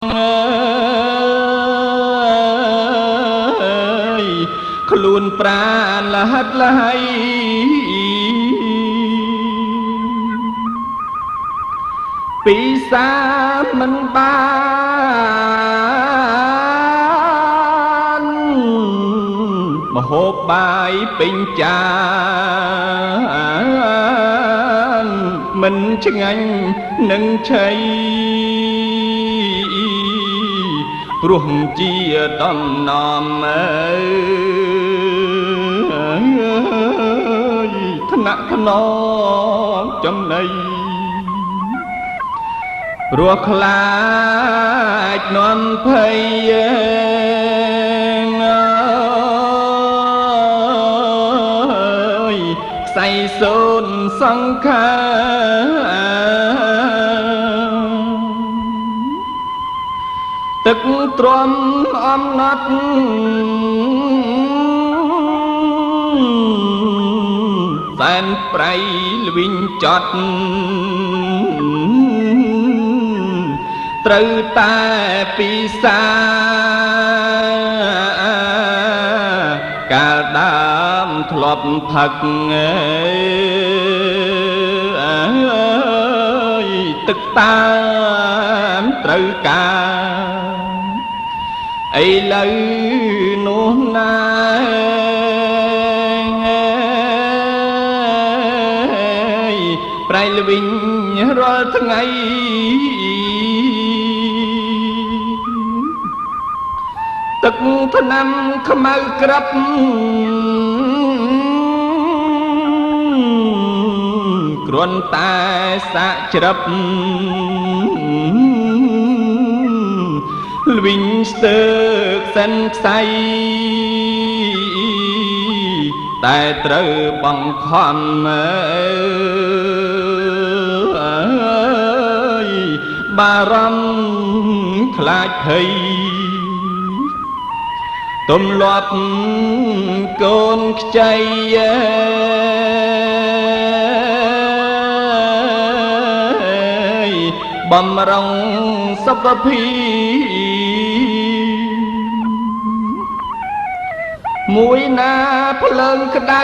ខ្លួនប្រាណលហិតលហៃពីសាមិនបានមហូបបាយពេញចានមិនឆ្ងាញ់នឹងឆៃព្រោះជាតំណំថ្នាក់ថ្នមចំណៃព្រោះខ្លាចនាំភ័យខ្សែសូនសង្ខាទឹកទ្រាំអំណត់សែនប្រៃល្វីងចត់ត្រូវតែពិសាកាលដើមធ្លាប់ផឹកទឹកតាមត្រូវការឥឡូវនោះណាប្រៃល្វីងរាល់ថ្ងៃទឹកថ្នាំខ្មៅក្រាប់គ្រាន់តែសាកច្រឹបល្វីងស្ទើកសិនខ្សែតែត្រូវបង្ខំបារម្ភខ្លាចភ័យទំលាប់កូនខ្ចីបំរុងសុខភាពមួយណាភ្លើងក្តៅ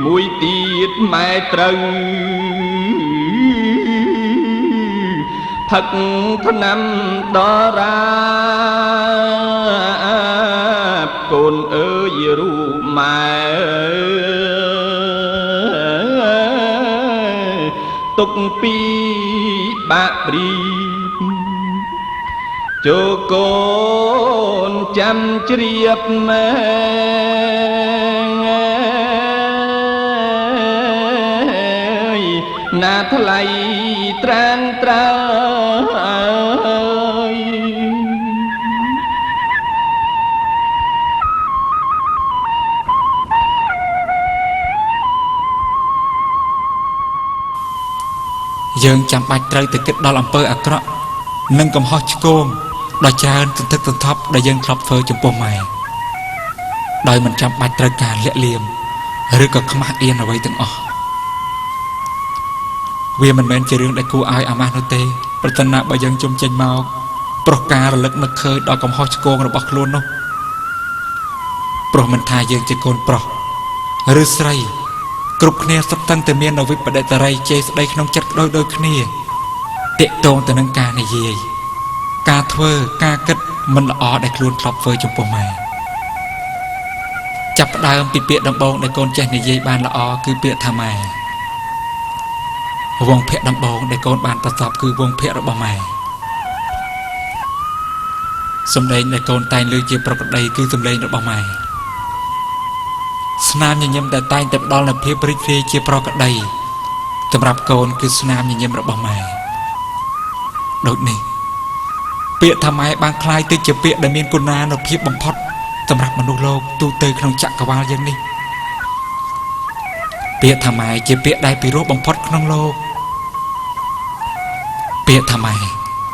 មួយទៀតម៉ែត្រូវផឹកថ្នាំដរាបកូនអើយរូបម៉ែទុកពីបាក់ព្រីចូលកូនចាំជ្រាបម៉ែណាថ្លៃត្រានត្រើយយើងចាំបាច់ត្រូវតែគិតដល់អំពើអាក្រក់និងកំហុសឆ្គងដ៏ច្រើនទន្ទឹកទន្ថប់ដែលយើងធ្លាប់ធ្វើចំពោះម៉ែដោយមិនចាំបាច់ត្រូវការលាក់លៀមឬក៏ខ្មាស់អៀនអ្វីទាំងអស់វាមិនមែនជារឿងដែលគួរឲ្យអាម៉ាស់នោះទេប្រសិនណាបើយើងជុំចេញមកប្រុសការរលឹកនឹកឃើញដល់កំហុសឆ្គងរបស់ខ្លួននោះព្រោះមិនថាយើងជាកូនប្រុសឬស្រីគ្រប់គ្នាសុទ្ធតែមាននៅវិបដិតារីជេរស្ដីក្នុងចិត្តដូចគ្នាតាក់ទងទៅនឹងការនិយាយការធ្វើការគិតមិនល្អដែលខ្លួនធ្លាប់ធ្វើចំពោះម៉ែចាប់ផ្ដើមពីពាក្យដំបូងដែលកូនចេះនិយាយបានល្អគឺពាក្យថាម៉ែវងភ័ក្រដំបូងដែលកូនបានប្រសពគឺវងភ័ក្ររបស់ម៉ែសម្លេងដែលកូនតែងលើជាប្រក្រតីគឺសម្លេងរបស់ម៉ែស្នាមញញឹមដែលតែងតែផ្ដល់នូវភាពរីករាយជាប្រក្រតីសម្រាប់កូនគឺស្នាមញញឹមរបស់ម៉ែដូចនេះពាក្យថាម៉ែបានคล้ายទៅជាពាក្យដែលមានគុណានុភាពបំផុតសម្រាប់មនុស្សលោកទូទៅក្នុងចក្រវាឡយ៉ាងនេះពាក្យថាម៉ែជាពាក្យដែលពិរោះបំផុតក្នុងលោកពាក្យថាម៉ែ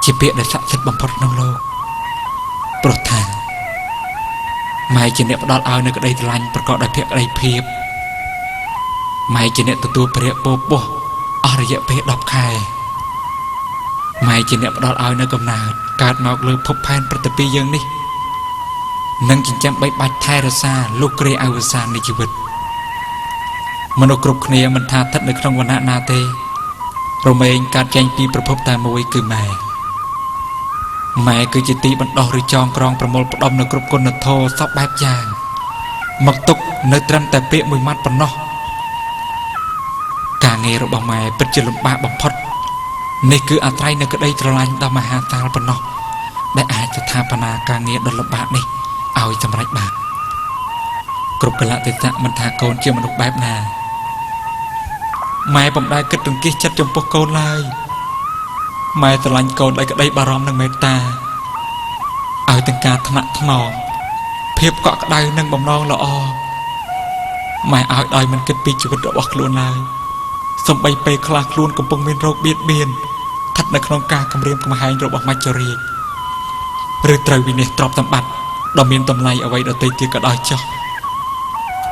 ជាពាក្យដែលស័ក្តិសិទ្ធិបំផុតក្នុងលោកព្រោះថាម៉ែជាអ្នកផ្ដល់ឲ្យនូវក្តីស្រឡាញ់ប្រកបដោយភក្តីភាពម៉ែជាអ្នកទទួលព្រះពរពោះ អស់រយៈពេល10 ខែម៉ែជាអ្នកផ្ដល់ឲ្យនៅកំណើតកើតមកលើភពផែនប្រតិពីយើងនេះនឹងចិញ្ចឹមបីបាច់ថែរក្សាលោកគ្រាអវសាននៃជីវិតមនុស្សគ្រប់គ្នាមិនថាស្ថិតនៅក្នុងវណ្ណៈណាទេរមែងកើតចេញពីប្រភពតែមួយគឺម៉ែគឺជាទីបណ្ដោះឬចងក្រងប្រមូលផ្ដុំនៅគ្រប់គុណធម៌សពបែបយ៉ាងមកទុកនៅត្រឹមតែពាក្យមួយម៉ាត់ប៉ុណ្ណោះការងាររបស់ម៉ែពិតជាលំបាកបំផុតនេះគឺអាស្រ័យនៅក្តីស្រឡាញ់ដ៏មហាសាលប៉ុណ្ណោះដែលអាចស្ថាបនាការងារដ៏លំបាកនេះឲ្យសម្រេចបានគ្រប់កលៈទេសៈមិនថាកូនជាមនុស្សបែបណាម៉ែពុំដែលគិតទង្គិះចិត្តចំពោះកូនឡើយម៉ែស្រឡាញ់កូនដោយក្តីបារម្ភនិងមេត្តាឲ្យទាំងការថ្នាក់ថ្នមភាពកក់ក្ដៅនិងបំណងល្អម៉ែឲ្យដោយមិនគិតពីជីវិតរបស់ខ្លួនឡើយសំបីពេលខ្លះខ្លួនកំពុងមានរោគបៀតបៀនស្ថិតនៅក្នុងការគំរាមកំហែងរបស់មច្ចុរាជឬត្រូវវិនិច្ឆ័យទ្រព្យសម្បត្តិដ៏មានតម្លៃអ្វីដទៃទៀតក៏ដោយចុះ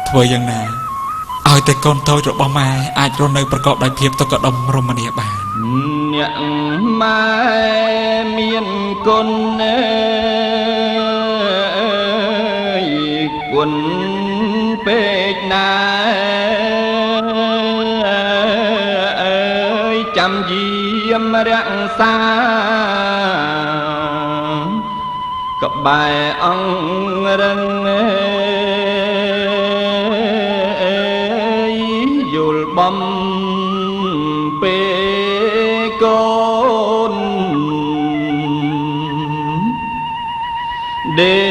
ធ្វើយ៉ាងណាឲ្យតែកូនតូចរបស់ម៉ែអាចរស់នៅប្រកបដោយភាពសុខដុមរមនាបានអ្នកម៉ែមានគុណគុណពេកណាចាំយាមរក្សាក្បែរអង្គរឹងយល់បំពេកូនដេ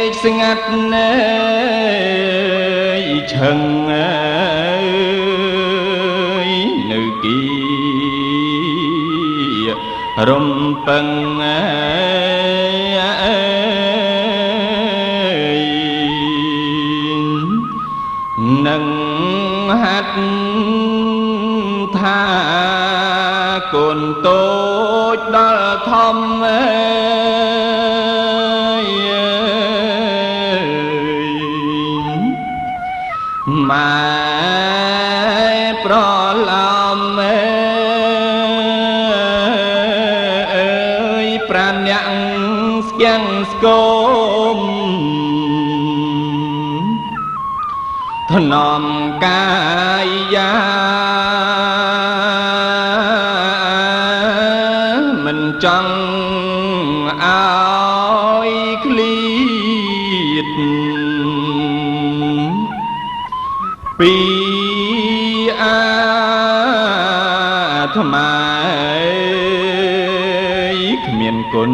កស្ងាត់ណែឆឹងនៅគីរំពឹងនឹងហាត់ថាកូនតូចដល់ធំម៉ែប្រឡំប្រាំអ្នកស្គាំងស្គមថ្នមកាយាមិនចង់ឲ្យឃ្លៀតពីអាត្មាគ្មានគុណ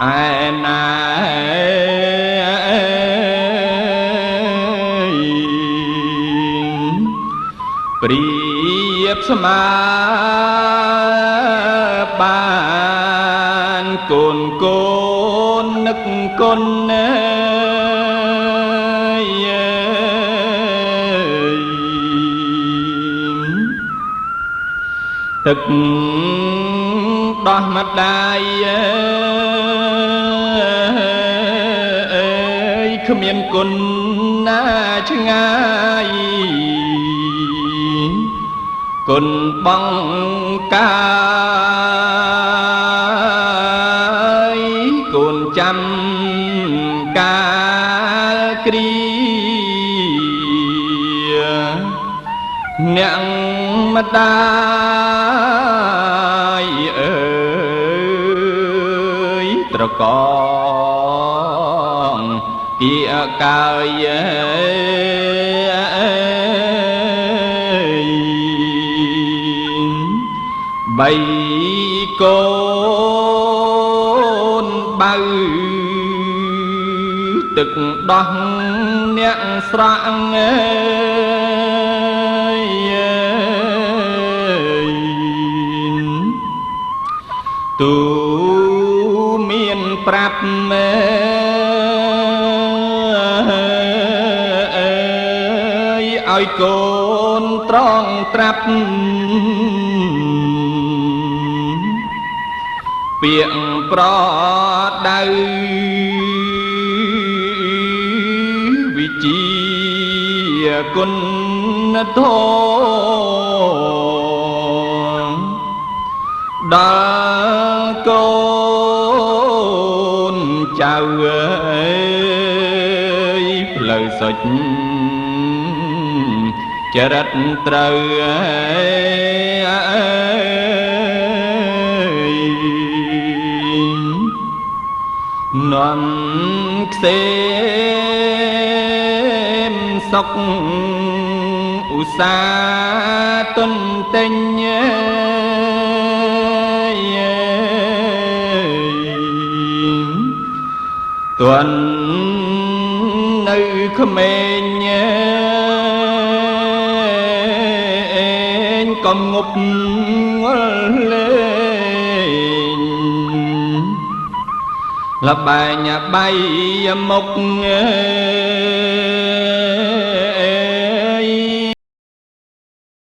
ឯណាព្រៀបស្មើបានកូននឹកគុណទឹកដោះម្ដាយគ្មានគុណណាឆ្ងាយគុណបងកាយកូនចាំកាលគ្រាអ្នកម្ដាយអើយត្រកងពីកាយបីកូនបៅទឹកដោះអ្នកស្រង់ទូមានប្រាប់ឲ្យកូនត្រង់ត្រាប់ពាក្យប្រដៅវិជាគុណ ធម៌ដល់កូនចៅអើយផ្លូវសុចចរិតត្រូវនាំខ្សេមសុខឧស្សាហ៍ទុនទិញទន់នៅក្មេងកុំងប់ងល់លេងលបែងបាយមុខ